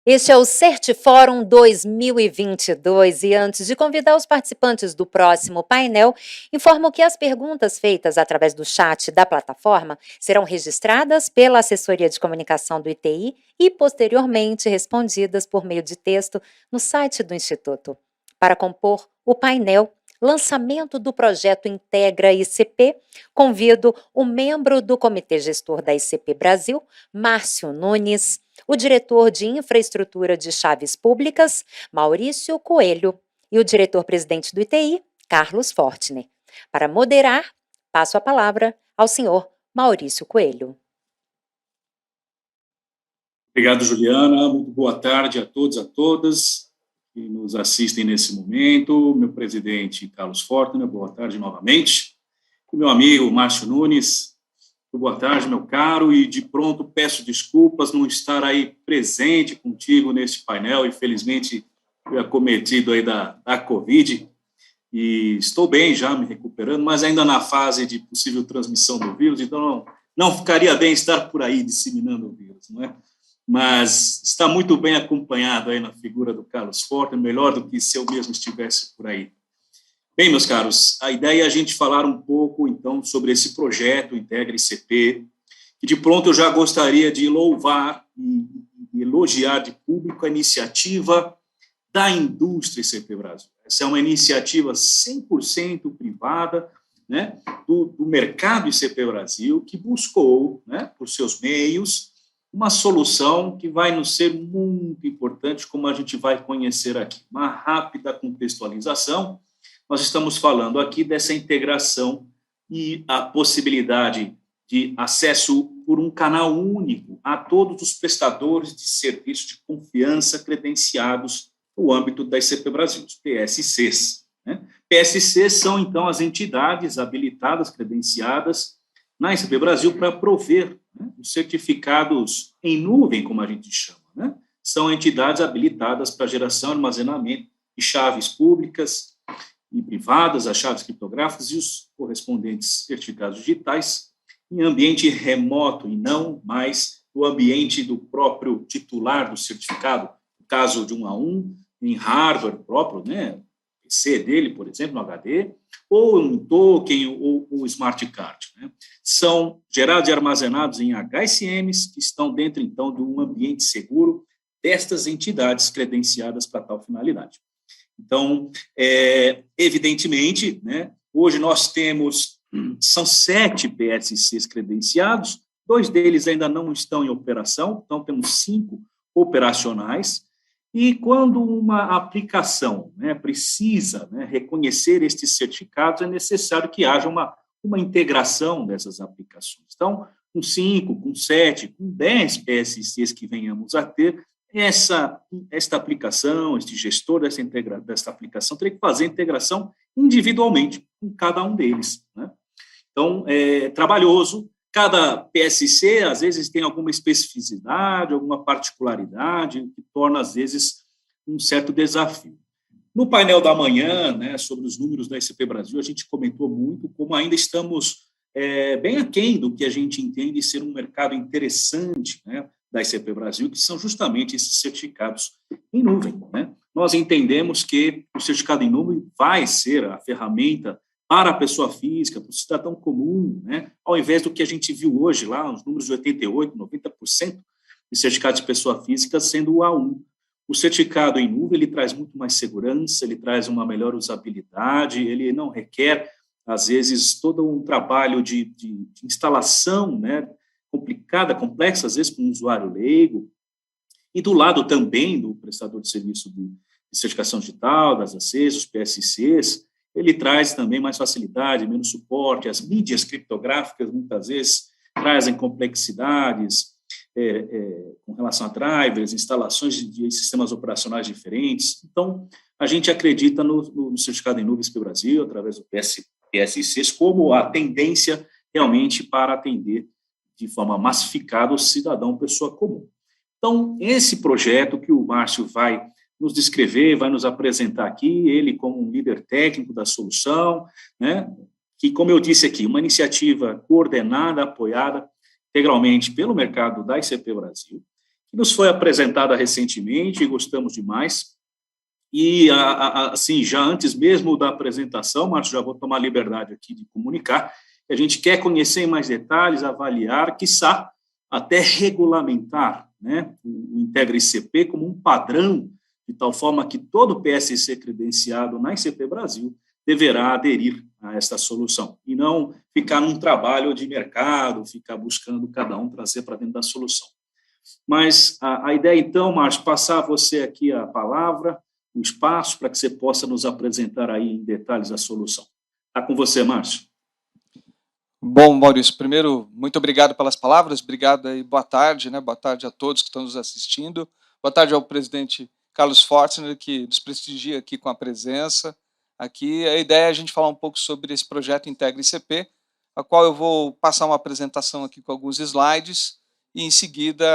Este é o CertiFórum 2022 e antes de convidar os participantes do próximo painel, informo que as perguntas feitas através do chat da plataforma serão registradas pela assessoria de comunicação do ITI e posteriormente respondidas por meio de texto no site do Instituto. Para compor o painel Lançamento do projeto Integra ICP, convido o membro do Comitê Gestor da ICP Brasil, Márcio Nunes, o diretor de Infraestrutura de Chaves Públicas, Maurício Coelho, e o diretor-presidente do ITI, Carlos Fortner. Para moderar, passo a palavra ao senhor Maurício Coelho. Obrigado, Juliana. Muito boa tarde a todos e a todas que nos assistem nesse momento. Meu presidente, Carlos Fortner, boa tarde novamente. E meu amigo, Márcio Nunes, boa tarde, meu caro, e de pronto peço desculpas não estar aí presente contigo nesse painel, infelizmente fui acometido aí da Covid, e estou bem já, me recuperando, mas ainda na fase de possível transmissão do vírus, então não ficaria bem estar por aí disseminando o vírus, não é? Mas está muito bem acompanhado aí na figura do Carlos Fortner, melhor do que se eu mesmo estivesse por aí. Bem, meus caros, a ideia é a gente falar um pouco, então, sobre esse projeto Integra ICP, que de pronto eu já gostaria de louvar e elogiar de público a iniciativa da indústria ICP Brasil. Essa é uma iniciativa 100% privada, né, do mercado ICP Brasil, que buscou, né, por seus meios, uma solução que vai nos ser muito importante, como a gente vai conhecer aqui. Uma rápida contextualização. Nós estamos falando aqui dessa integração e a possibilidade de acesso por um canal único a todos os prestadores de serviços de confiança credenciados no âmbito da ICP Brasil, os PSCs. Né? PSCs são, então, as entidades habilitadas, credenciadas na ICP Brasil para prover, né, os certificados em nuvem, como a gente chama. Né? São entidades habilitadas para geração e armazenamento de chaves públicas e privadas, as chaves criptográficas e os correspondentes certificados digitais em ambiente remoto e não mais no ambiente do próprio titular do certificado, no caso de 1 a 1, em hardware próprio, né, PC dele, por exemplo, no HD, ou um token ou smart card. Né? São gerados e armazenados em HSMs que estão dentro, então, de um ambiente seguro destas entidades credenciadas para tal finalidade. Então, evidentemente, né, hoje nós temos, são 7 PSCs credenciados, 2 deles ainda não estão em operação, então temos 5 operacionais, e quando uma aplicação, né, precisa, né, reconhecer estes certificados, é necessário que haja uma integração dessas aplicações. Então, com 5, com 7, com 10 PSCs que venhamos a ter, esta aplicação, este gestor desta aplicação teria que fazer a integração individualmente com cada um deles. Né? Então, é trabalhoso. Cada PSC, às vezes, tem alguma especificidade, alguma particularidade, que torna, às vezes, um certo desafio. No painel da manhã, né, sobre os números da ICP Brasil, a gente comentou muito como ainda estamos bem aquém do que a gente entende ser um mercado interessante, né, da ICP Brasil, que são justamente esses certificados em nuvem. Né? Nós entendemos que o certificado em nuvem vai ser a ferramenta para a pessoa física, para o cidadão comum, né? Ao invés do que a gente viu hoje lá, os números de 88%, 90% de certificados de pessoa física sendo o A1. O certificado em nuvem, ele traz muito mais segurança, ele traz uma melhor usabilidade, ele não requer, às vezes, todo um trabalho de instalação, né, complicada, complexa, às vezes, para um usuário leigo. E do lado também do prestador de serviço de certificação digital, das ACs, os PSCs, ele traz também mais facilidade, menos suporte. As mídias criptográficas, muitas vezes, trazem complexidades com relação a drivers, instalações de sistemas operacionais diferentes. Então, a gente acredita no certificado em nuvens pelo Brasil, através do PSCs, como a tendência realmente para atender de forma massificada o cidadão, pessoa comum. Então, esse projeto que o Márcio vai nos descrever, vai nos apresentar aqui, ele como um líder técnico da solução, né, que, como eu disse aqui, uma iniciativa coordenada, apoiada integralmente pelo mercado da ICP Brasil, que nos foi apresentada recentemente e gostamos demais. E, assim, já antes mesmo da apresentação, Márcio, já vou tomar liberdade aqui de comunicar, que a gente quer conhecer em mais detalhes, avaliar, quiçá até regulamentar, né, o Integra ICP como um padrão, de tal forma que todo PSC credenciado na ICP Brasil deverá aderir a esta solução, e não ficar num trabalho de mercado, ficar buscando cada um trazer para dentro da solução. Mas a ideia, então, Márcio, passar a você aqui a palavra, o espaço, para que você possa nos apresentar aí em detalhes a solução. Está com você, Márcio. Bom, Maurício, primeiro, muito obrigado pelas palavras, obrigado e boa tarde, né? Boa tarde a todos que estão nos assistindo, boa tarde ao presidente Carlos Fortner, que nos prestigia aqui com a presença. Aqui a ideia é a gente falar um pouco sobre esse projeto Integra ICP, a qual eu vou passar uma apresentação aqui com alguns slides e, em seguida,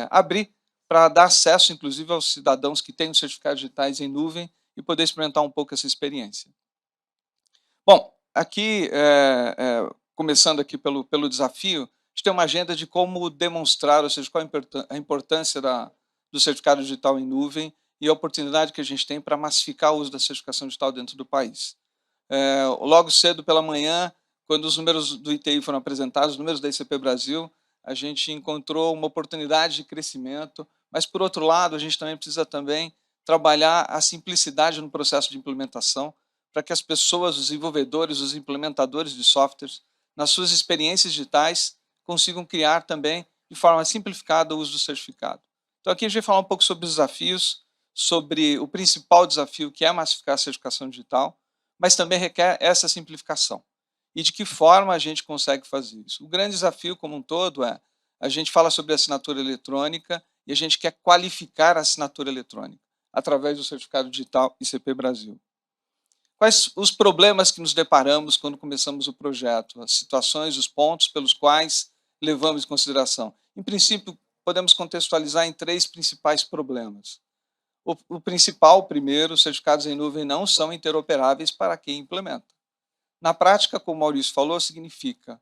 abrir para dar acesso, inclusive, aos cidadãos que têm os certificados digitais em nuvem e poder experimentar um pouco essa experiência. Bom, aqui, começando aqui pelo desafio, a gente tem uma agenda de como demonstrar, ou seja, qual a importância do certificado digital em nuvem e a oportunidade que a gente tem para massificar o uso da certificação digital dentro do país. Logo cedo pela manhã, quando os números do ITI foram apresentados, os números da ICP Brasil, a gente encontrou uma oportunidade de crescimento, mas, por outro lado, a gente também precisa trabalhar a simplicidade no processo de implementação, para que as pessoas, os desenvolvedores, os implementadores de softwares, nas suas experiências digitais, consigam criar também, de forma simplificada, o uso do certificado. Então, aqui a gente vai falar um pouco sobre os desafios, sobre o principal desafio, que é massificar a certificação digital, mas também requer essa simplificação. E de que forma a gente consegue fazer isso? O grande desafio, como um todo, a gente fala sobre assinatura eletrônica e a gente quer qualificar a assinatura eletrônica através do certificado digital ICP Brasil. Quais os problemas que nos deparamos quando começamos o projeto, as situações, os pontos pelos quais levamos em consideração? Em princípio, podemos contextualizar em 3 principais problemas. O principal, primeiro, os certificados em nuvem não são interoperáveis para quem implementa. Na prática, como o Maurício falou, significa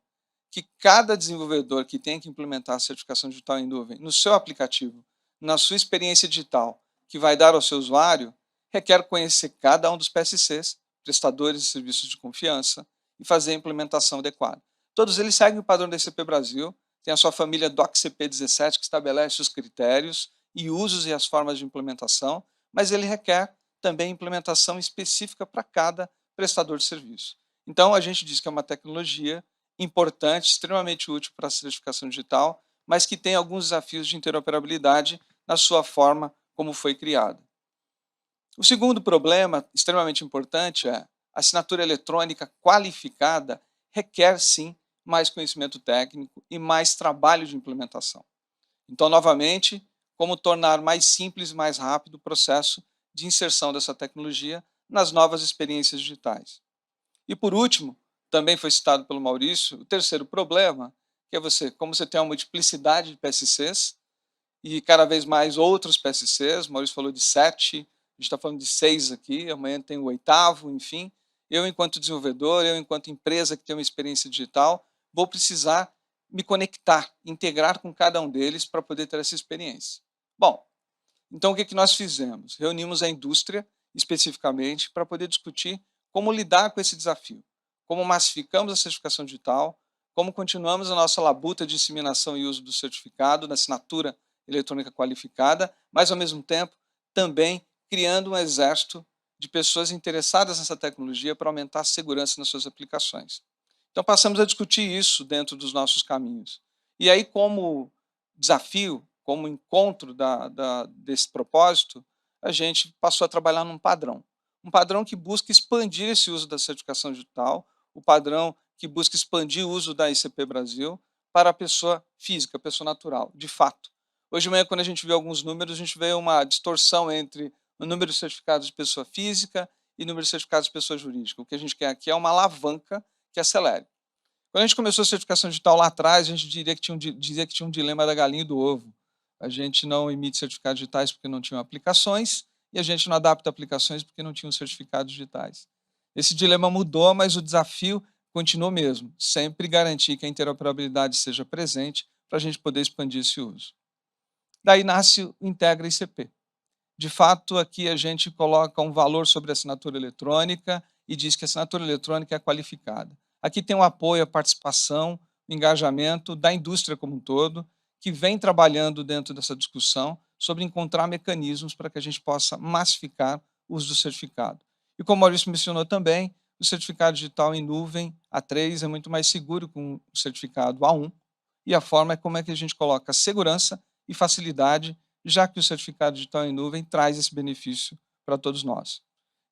que cada desenvolvedor que tem que implementar a certificação digital em nuvem no seu aplicativo, na sua experiência digital, que vai dar ao seu usuário, requer conhecer cada um dos PSCs, prestadores de serviços de confiança, e fazer a implementação adequada. Todos eles seguem o padrão da ICP Brasil, tem a sua família DocCP 17, que estabelece os critérios e usos e as formas de implementação, mas ele requer também implementação específica para cada prestador de serviço. Então, a gente diz que é uma tecnologia importante, extremamente útil para a certificação digital, mas que tem alguns desafios de interoperabilidade na sua forma como foi criada. O segundo problema, extremamente importante, é a assinatura eletrônica qualificada requer, sim, mais conhecimento técnico e mais trabalho de implementação. Então, novamente, como tornar mais simples e mais rápido o processo de inserção dessa tecnologia nas novas experiências digitais. E, por último, também foi citado pelo Maurício, o terceiro problema, que é como você tem uma multiplicidade de PSCs e cada vez mais outros PSCs, o Maurício falou de 7, a gente está falando de 6 aqui, amanhã tem o 8º, enfim. Eu, enquanto desenvolvedor, eu, enquanto empresa que tem uma experiência digital, vou precisar me conectar, integrar com cada um deles para poder ter essa experiência. Bom, então o que nós fizemos? Reunimos a indústria, especificamente, para poder discutir como lidar com esse desafio, como massificamos a certificação digital, como continuamos a nossa labuta de disseminação e uso do certificado na assinatura eletrônica qualificada, mas, ao mesmo tempo, também criando um exército de pessoas interessadas nessa tecnologia para aumentar a segurança nas suas aplicações. Então, passamos a discutir isso dentro dos nossos caminhos. E aí, como desafio, como encontro desse propósito, a gente passou a trabalhar num padrão. Um padrão que busca expandir esse uso da certificação digital, o padrão que busca expandir o uso da ICP Brasil para a pessoa física, a pessoa natural, de fato. Hoje de manhã, quando a gente vê alguns números, a gente vê uma distorção entre o número de certificados de pessoa física e o número de certificados de pessoa jurídica. O que a gente quer aqui é uma alavanca que acelere. Quando a gente começou a certificação digital lá atrás, a gente dizia que tinha um dilema da galinha e do ovo. A gente não emite certificados digitais porque não tinham aplicações e a gente não adapta aplicações porque não tinham certificados digitais. Esse dilema mudou, mas o desafio continua o mesmo, sempre garantir que a interoperabilidade seja presente para a gente poder expandir esse uso. Daí nasce o Integra ICP. De fato, aqui a gente coloca um valor sobre a assinatura eletrônica e diz que a assinatura eletrônica é qualificada. Aqui tem o apoio, a participação, o engajamento da indústria como um todo, que vem trabalhando dentro dessa discussão sobre encontrar mecanismos para que a gente possa massificar o uso do certificado. E como o Maurício mencionou também, o certificado digital em nuvem A3 é muito mais seguro que o certificado A1, e a forma é como é que a gente coloca segurança e facilidade, já que o certificado digital em nuvem traz esse benefício para todos nós.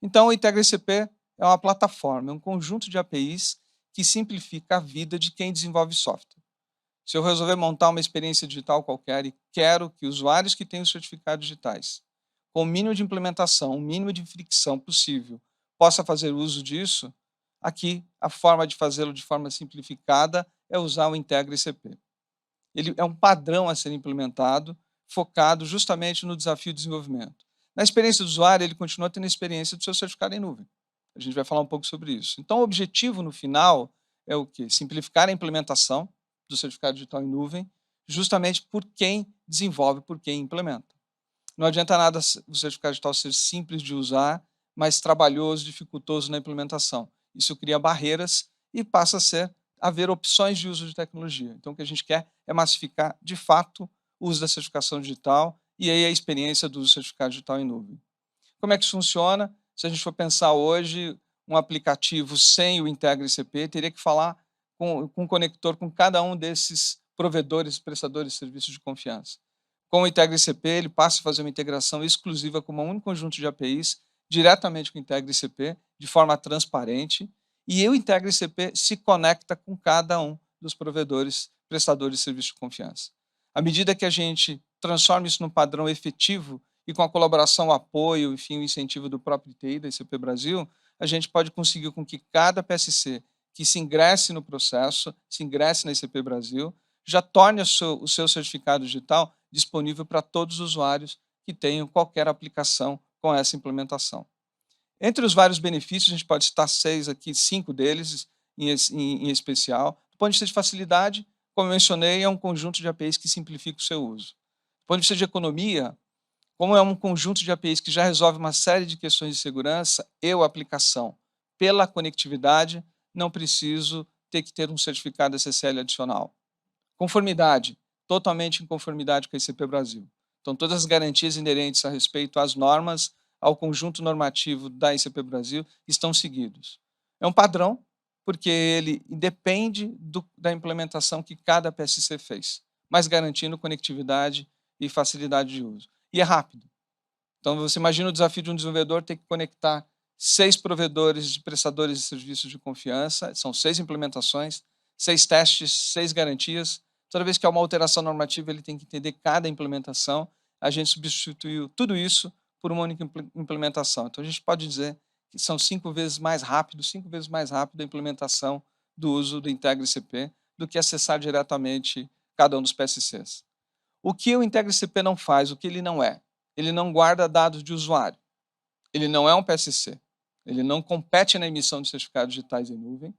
Então, o Integra ICP é uma plataforma, é um conjunto de APIs que simplifica a vida de quem desenvolve software. Se eu resolver montar uma experiência digital qualquer e quero que usuários que têm os certificados digitais, com o mínimo de implementação, o mínimo de fricção possível, possa fazer uso disso, aqui a forma de fazê-lo de forma simplificada é usar o Integra ICP. Ele é um padrão a ser implementado, focado justamente no desafio de desenvolvimento. Na experiência do usuário, ele continua tendo a experiência do seu certificado em nuvem. A gente vai falar um pouco sobre isso. Então, o objetivo no final é o quê? Simplificar a implementação do certificado digital em nuvem, justamente por quem desenvolve, por quem implementa. Não adianta nada o certificado digital ser simples de usar, mas trabalhoso, dificultoso na implementação. Isso cria barreiras e passa a haver opções de uso de tecnologia. Então, o que a gente quer é massificar, de fato, o uso da certificação digital e aí a experiência do uso do certificado digital em nuvem. Como é que isso funciona? Se a gente for pensar hoje, um aplicativo sem o Integra ICP teria que falar com um conector com cada um desses provedores, prestadores de serviços de confiança. Com o Integra ICP, ele passa a fazer uma integração exclusiva com um único conjunto de APIs, diretamente com o Integra ICP, de forma transparente, e o Integra ICP se conecta com cada um dos provedores, prestadores de serviço de confiança. À medida que a gente transforma isso num padrão efetivo e com a colaboração, o apoio, enfim, o incentivo do próprio TI, da ICP Brasil, a gente pode conseguir com que cada PSC que se ingresse no processo, se ingresse na ICP Brasil, já torne o seu certificado digital disponível para todos os usuários que tenham qualquer aplicação com essa implementação. Entre os vários benefícios, a gente pode citar 6 aqui, 5 deles em especial. Do ponto de vista de facilidade, como eu mencionei, é um conjunto de APIs que simplifica o seu uso. Do ponto de vista de economia, como é um conjunto de APIs que já resolve uma série de questões de segurança, eu, aplicação, pela conectividade, não preciso ter que ter um certificado SSL adicional. Conformidade, totalmente em conformidade com a ICP Brasil. Então, todas as garantias inerentes a respeito às normas, ao conjunto normativo da ICP Brasil, estão seguidos. É um padrão, porque ele depende da implementação que cada PSC fez, mas garantindo conectividade e facilidade de uso. E é rápido. Então, você imagina o desafio de um desenvolvedor ter que conectar 6 provedores de prestadores de serviços de confiança, são 6 implementações, 6 testes, 6 garantias. Toda vez que há uma alteração normativa, ele tem que entender cada implementação. A gente substituiu tudo isso por uma única implementação. Então, a gente pode dizer que são 5 vezes mais rápido a implementação do uso do Integra ICP do que acessar diretamente cada um dos PSCs. O que o Integra ICP não faz, o que ele não é? Ele não guarda dados de usuário. Ele não é um PSC. Ele não compete na emissão de certificados digitais em nuvem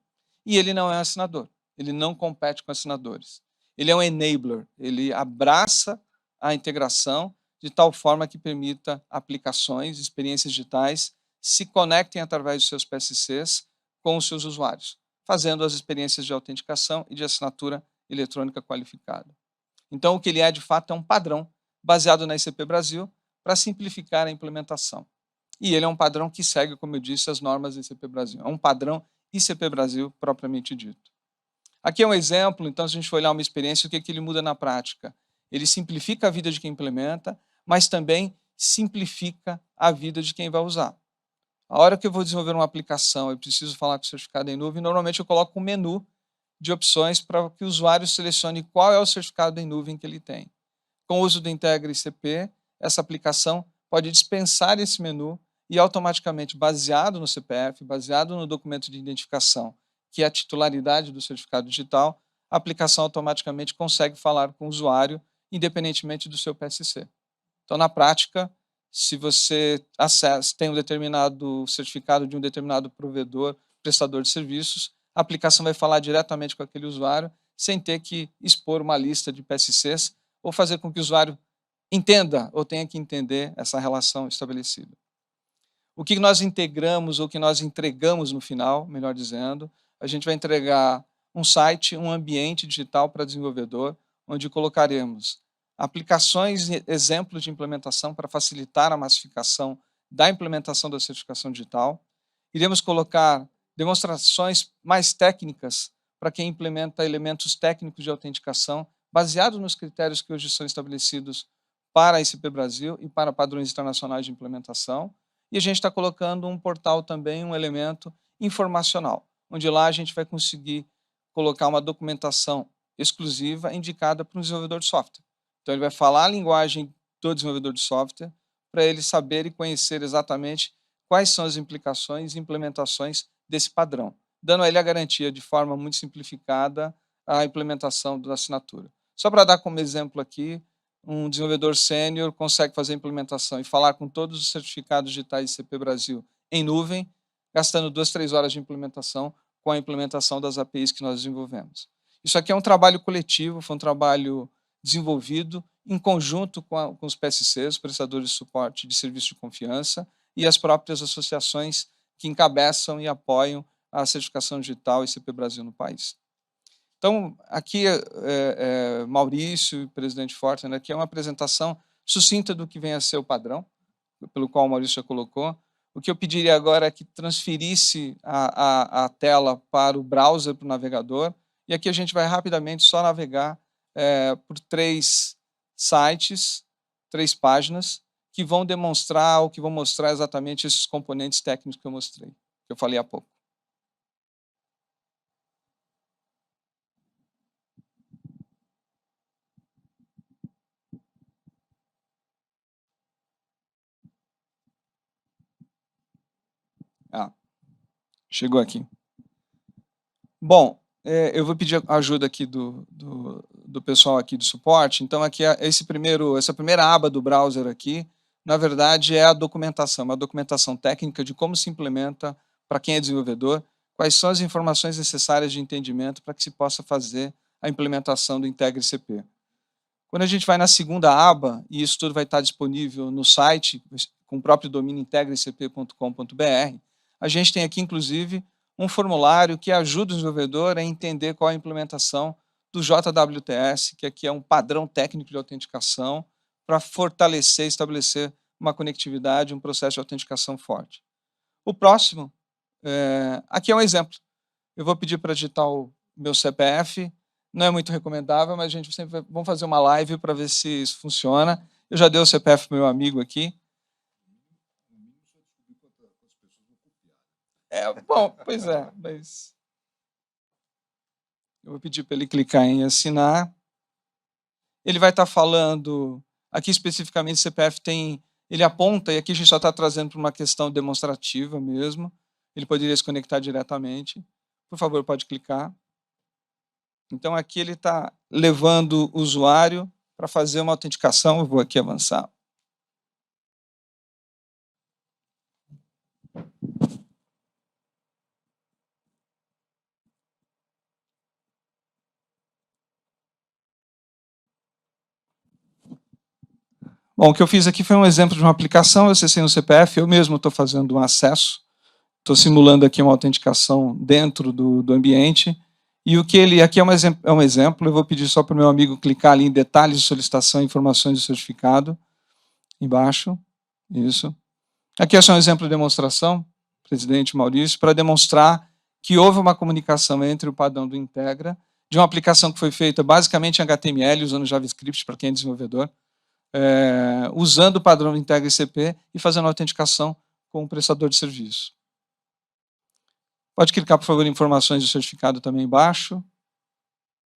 e ele não é um assinador. Ele não compete com assinadores. Ele é um enabler. Ele abraça a integração de tal forma que permita aplicações, experiências digitais se conectem através dos seus PSCs com os seus usuários, fazendo as experiências de autenticação e de assinatura eletrônica qualificada. Então, o que ele é, de fato, é um padrão baseado na ICP Brasil para simplificar a implementação. E ele é um padrão que segue, como eu disse, as normas da ICP Brasil. É um padrão ICP Brasil propriamente dito. Aqui é um exemplo, então, se a gente for olhar uma experiência, o que ele muda na prática? Ele simplifica a vida de quem implementa, mas também simplifica a vida de quem vai usar. A hora que eu vou desenvolver uma aplicação, eu preciso falar com o certificado em nuvem, normalmente eu coloco um menu de opções para que o usuário selecione qual é o certificado em nuvem que ele tem. Com o uso do Integra ICP, essa aplicação pode dispensar esse menu e automaticamente, baseado no CPF, baseado no documento de identificação, que é a titularidade do certificado digital, a aplicação automaticamente consegue falar com o usuário, independentemente do seu PSC. Então, na prática, se você tem um determinado certificado de um determinado provedor, prestador de serviços, a aplicação vai falar diretamente com aquele usuário, sem ter que expor uma lista de PSCs ou fazer com que o usuário entenda ou tenha que entender essa relação estabelecida. O que nós integramos ou que nós entregamos no final, melhor dizendo, a gente vai entregar um site, um ambiente digital para desenvolvedor, onde colocaremos aplicações e exemplos de implementação para facilitar a massificação da implementação da certificação digital. Iremos colocar demonstrações mais técnicas para quem implementa elementos técnicos de autenticação, baseados nos critérios que hoje são estabelecidos para a ICP Brasil e para padrões internacionais de implementação. E a gente está colocando um portal também, um elemento informacional, onde lá a gente vai conseguir colocar uma documentação exclusiva indicada para um desenvolvedor de software. Então, ele vai falar a linguagem do desenvolvedor de software para ele saber e conhecer exatamente quais são as implicações e implementações desse padrão, dando a ele a garantia, de forma muito simplificada, a implementação da assinatura. Só para dar como exemplo aqui, um desenvolvedor sênior consegue fazer a implementação e falar com todos os certificados digitais ICP Brasil em nuvem, gastando 2, 3 horas de implementação com a implementação das APIs que nós desenvolvemos. Isso aqui é um trabalho coletivo, foi um trabalho desenvolvido em conjunto com os PSCs, prestadores de suporte de serviço de confiança, e as próprias associações que encabeçam e apoiam a certificação digital ICP Brasil no país. Então, aqui, Maurício, presidente Fortner, aqui é uma apresentação sucinta do que vem a ser o padrão, pelo qual o Maurício já colocou. O que eu pediria agora é que transferisse a tela para o browser, para o navegador, e aqui a gente vai rapidamente só navegar por 3 sites, 3 páginas, que vão demonstrar ou que vão mostrar exatamente esses componentes técnicos que eu mostrei, que eu falei há pouco. Chegou aqui. Bom, eu vou pedir ajuda aqui do pessoal aqui do suporte. Então, aqui essa primeira aba do browser aqui, na verdade, é a documentação, uma documentação técnica de como se implementa para quem é desenvolvedor, quais são as informações necessárias de entendimento para que se possa fazer a implementação do Integre ICP. Quando a gente vai na segunda aba, e isso tudo vai estar disponível no site, com o próprio domínio integrecp.com.br, a gente tem aqui, inclusive, um formulário que ajuda o desenvolvedor a entender qual é a implementação do JWTS, que aqui é um padrão técnico de autenticação para fortalecer e estabelecer uma conectividade, um processo de autenticação forte. O próximo, aqui é um exemplo. Eu vou pedir para digitar o meu CPF, não é muito recomendável, mas a gente sempre vamos fazer uma live para ver se isso funciona. Eu já dei o CPF para o meu amigo aqui. Bom, pois é, mas eu vou pedir para ele clicar em assinar. Ele vai estar falando, aqui especificamente CPF ele aponta, e aqui a gente só está trazendo para uma questão demonstrativa mesmo, ele poderia se conectar diretamente. Por favor, pode clicar. Então aqui ele está levando o usuário para fazer uma autenticação, eu vou aqui avançar. Bom, o que eu fiz aqui foi um exemplo de uma aplicação, eu acessei no CPF, eu mesmo estou fazendo um acesso, estou simulando aqui uma autenticação dentro do ambiente, e o que aqui é um exemplo, eu vou pedir só para o meu amigo clicar ali em detalhes de solicitação e informações do certificado, embaixo, isso. Aqui é só um exemplo de demonstração, presidente Maurício, para demonstrar que houve uma comunicação entre o padrão do Integra, de uma aplicação que foi feita basicamente em HTML, usando JavaScript para quem é desenvolvedor, usando o padrão do Integra ICP e fazendo a autenticação com o prestador de serviço. Pode clicar, por favor, em informações do certificado também embaixo.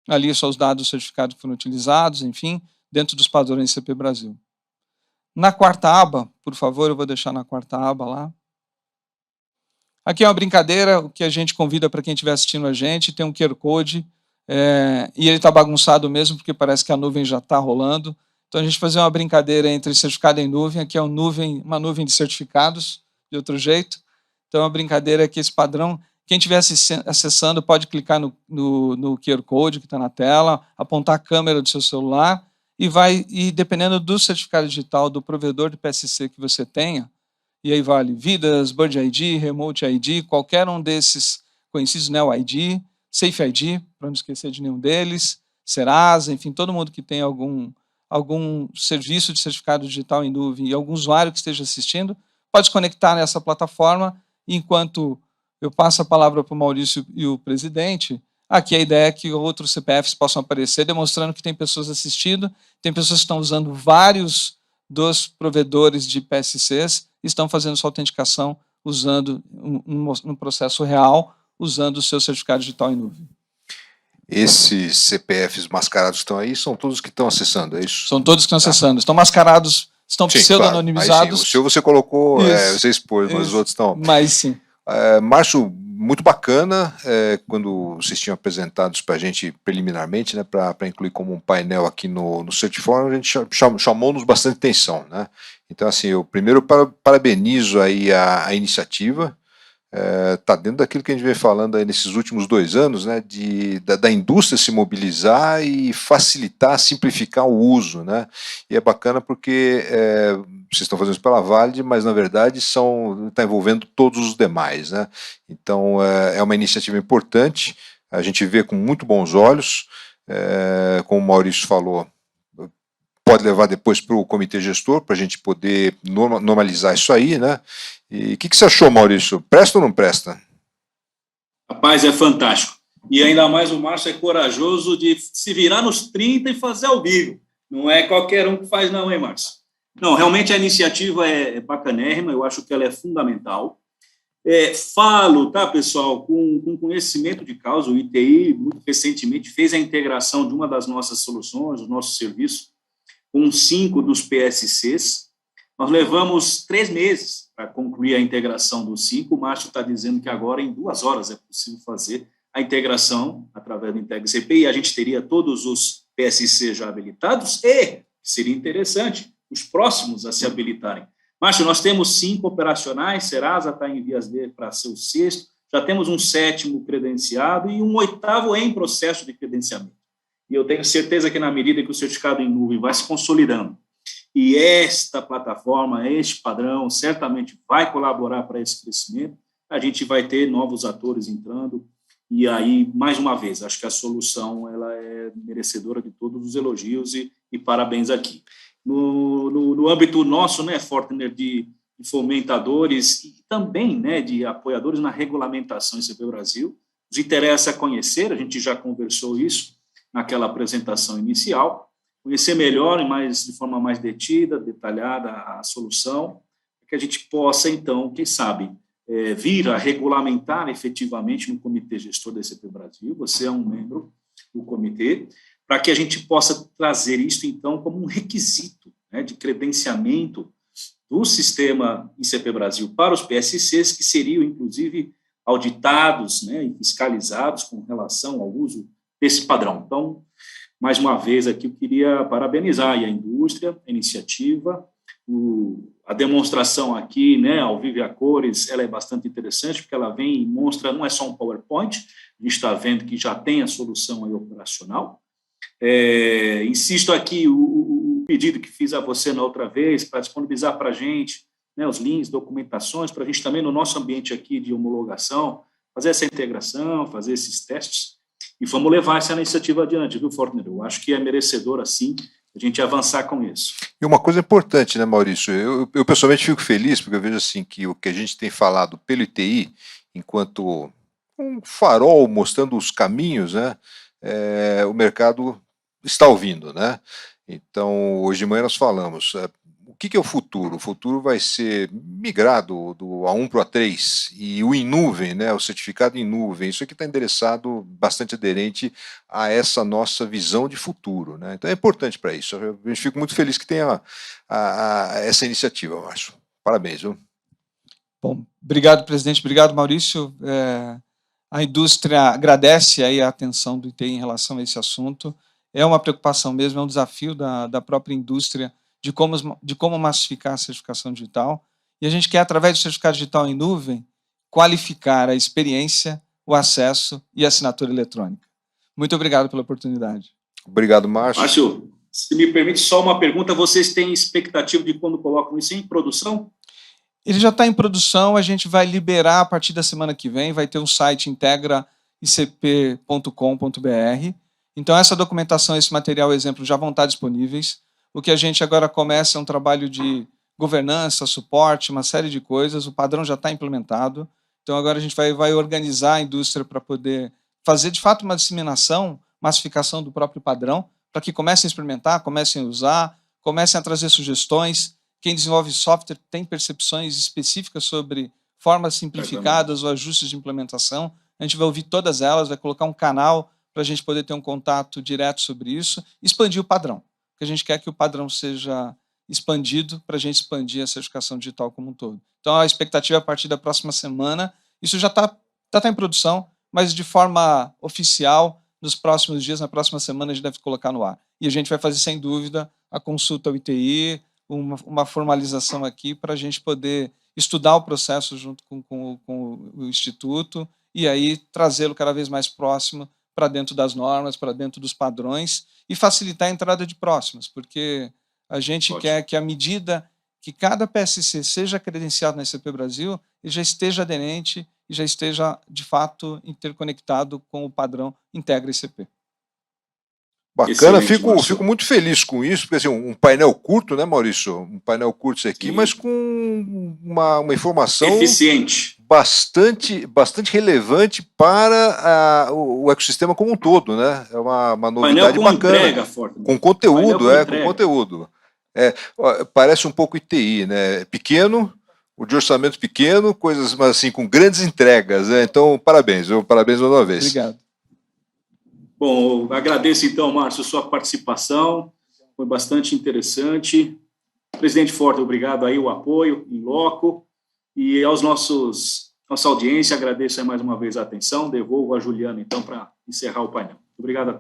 Ali são os dados do certificado que foram utilizados, enfim, dentro dos padrões ICP Brasil. Na quarta aba, por favor, eu vou deixar na quarta aba lá. Aqui é uma brincadeira, o que a gente convida para quem estiver assistindo a gente, tem um QR Code, e ele está bagunçado mesmo, porque parece que a nuvem já está rolando. Então, a gente fazia uma brincadeira entre certificado em nuvem, aqui é uma nuvem de certificados, de outro jeito. Então, a brincadeira é que esse padrão, quem estiver acessando pode clicar no QR Code que está na tela, apontar a câmera do seu celular e dependendo do certificado digital do provedor de PSC que você tenha, e aí vale Vidas, Bird ID, Remote ID, qualquer um desses conhecidos, Neo ID, Safe ID, para não esquecer de nenhum deles, Serasa, enfim, todo mundo que tem algum serviço de certificado digital em nuvem e algum usuário que esteja assistindo, pode se conectar nessa plataforma, enquanto eu passo a palavra para o Maurício e o presidente. Aqui a ideia é que outros CPFs possam aparecer, demonstrando que tem pessoas assistindo, tem pessoas que estão usando vários dos provedores de PSCs, estão fazendo sua autenticação usando no processo real, usando o seu certificado digital em nuvem. Esses CPFs mascarados que estão aí são todos que estão acessando, é isso? São todos que estão acessando. Estão mascarados, estão pseudo-anonimizados. Claro. O seu você colocou, você expôs, mas os outros estão... Mas sim. Márcio, muito bacana quando vocês tinham apresentados para a gente preliminarmente, né, para incluir como um painel aqui no Certiforum, a gente chamou-nos bastante atenção, né? Então, assim, eu primeiro parabenizo aí a iniciativa. Está dentro daquilo que a gente vem falando aí nesses últimos 2 anos, né, da indústria se mobilizar e facilitar, simplificar o uso, né, e é bacana porque vocês estão fazendo isso pela Valid, mas na verdade está envolvendo todos os demais, né, então é uma iniciativa importante, a gente vê com muito bons olhos, como o Maurício falou, pode levar depois para o comitê gestor, para a gente poder normalizar isso aí, né? E o que você achou, Maurício? Presta ou não presta? Rapaz, é fantástico. E ainda mais o Márcio é corajoso de se virar nos 30 e fazer ao vivo. Não é qualquer um que faz não, hein, Márcio? Não, realmente a iniciativa é bacanérrima, eu acho que ela é fundamental. Falo, tá, pessoal, com conhecimento de causa, o ITI, muito recentemente, fez a integração de uma das nossas soluções, do nosso serviço, com 5 dos PSCs. Nós levamos 3 meses para concluir a integração dos 5. O Márcio está dizendo que agora, em 2 horas, é possível fazer a integração através do Integra CP, e a gente teria todos os PSCs já habilitados, e seria interessante os próximos a se habilitarem. Márcio, nós temos 5 operacionais, Serasa está em vias para ser o 6º, já temos um 7º credenciado e um 8º em processo de credenciamento. E eu tenho certeza que na medida que o certificado em nuvem vai se consolidando, e esta plataforma, este padrão, certamente vai colaborar para esse crescimento, a gente vai ter novos atores entrando, e aí, mais uma vez, acho que a solução ela é merecedora de todos os elogios e parabéns aqui. No âmbito nosso, né, Fortner, de fomentadores e também, né, de apoiadores na regulamentação ICP Brasil, nos interessa conhecer, a gente já conversou isso naquela apresentação inicial, conhecer melhor e de forma mais detida, detalhada a solução, que a gente possa, então, quem sabe, vir a regulamentar efetivamente no Comitê Gestor da ICP Brasil, você é um membro do comitê, para que a gente possa trazer isso, então, como um requisito, né, de credenciamento do sistema ICP Brasil para os PSCs, que seriam, inclusive, auditados, né, e fiscalizados com relação ao uso desse padrão. Então, mais uma vez aqui, eu queria parabenizar a indústria, a iniciativa, a demonstração aqui, né, ao vivo e a cores, ela é bastante interessante, porque ela vem e mostra, não é só um PowerPoint, a gente está vendo que já tem a solução aí operacional. Insisto aqui, o pedido que fiz a você na outra vez, para disponibilizar para a gente, né, os links, documentações, para a gente também, no nosso ambiente aqui de homologação, fazer essa integração, fazer esses testes, e vamos levar essa iniciativa adiante, viu, Fortner? Eu acho que é merecedor, assim, a gente avançar com isso. E uma coisa importante, né, Maurício? Eu pessoalmente fico feliz, porque eu vejo assim que o que a gente tem falado pelo ITI, enquanto um farol mostrando os caminhos, né, o mercado está ouvindo, né? Então, hoje de manhã nós falamos, o que é o futuro? O futuro vai ser migrado do A1 para o A3, e o em nuvem, né, o certificado em nuvem, isso aqui está endereçado, bastante aderente a essa nossa visão de futuro, né? Então é importante para isso. Eu fico muito feliz que tenha essa iniciativa, Márcio. Parabéns, viu? Bom, obrigado, presidente, obrigado, Maurício. A indústria agradece aí a atenção do ITI em relação a esse assunto. é uma preocupação mesmo, é um desafio da própria indústria de como massificar a certificação digital. E a gente quer, através do certificado digital em nuvem, qualificar a experiência, o acesso e a assinatura eletrônica. Muito obrigado pela oportunidade. Obrigado, Márcio. Márcio, se me permite só uma pergunta, vocês têm expectativa de quando colocam isso em produção? Ele já está em produção, a gente vai liberar a partir da semana que vem, vai ter um site integraicp.com.br. Então, essa documentação, esse material, exemplo, já vão estar disponíveis. O que a gente agora começa é um trabalho de governança, suporte, uma série de coisas. O padrão já está implementado. Então, agora a gente vai organizar a indústria para poder fazer, de fato, uma disseminação, massificação do próprio padrão, para que comecem a experimentar, comecem a usar, comecem a trazer sugestões. Quem desenvolve software tem percepções específicas sobre formas simplificadas ou ajustes de implementação. A gente vai ouvir todas elas, vai colocar um canal para a gente poder ter um contato direto sobre isso, expandir o padrão. Porque a gente quer que o padrão seja expandido para a gente expandir a certificação digital como um todo. Então, a expectativa é a partir da próxima semana. Isso já está em produção, mas de forma oficial, nos próximos dias, na próxima semana, a gente deve colocar no ar. E a gente vai fazer, sem dúvida, a consulta ao ITI, uma formalização aqui para a gente poder estudar o processo junto com o Instituto e aí trazê-lo cada vez mais próximo para dentro das normas, para dentro dos padrões e facilitar a entrada de próximas, porque a gente quer que, à medida que cada PSC seja credenciado na SCP Brasil, ele já esteja aderente e já esteja, de fato, interconectado com o padrão Integra ICP. Bacana, fico muito feliz com isso, porque assim, um painel curto, né, Maurício? Um painel curto isso aqui, mas com uma informação eficiente, bastante relevante para o ecossistema como um todo, né? É uma novidade bacana. Entrega, Forte, com conteúdo, com conteúdo. Parece um pouco ITI, né? Pequeno, de orçamento pequeno, coisas, mas assim, com grandes entregas, né? Então, parabéns mais uma vez. Obrigado. Bom, agradeço então, Márcio, sua participação, foi bastante interessante. Presidente Forte, obrigado aí o apoio em loco, e aos nossa audiência, agradeço aí mais uma vez a atenção, devolvo a Juliana então para encerrar o painel. Obrigado a todos.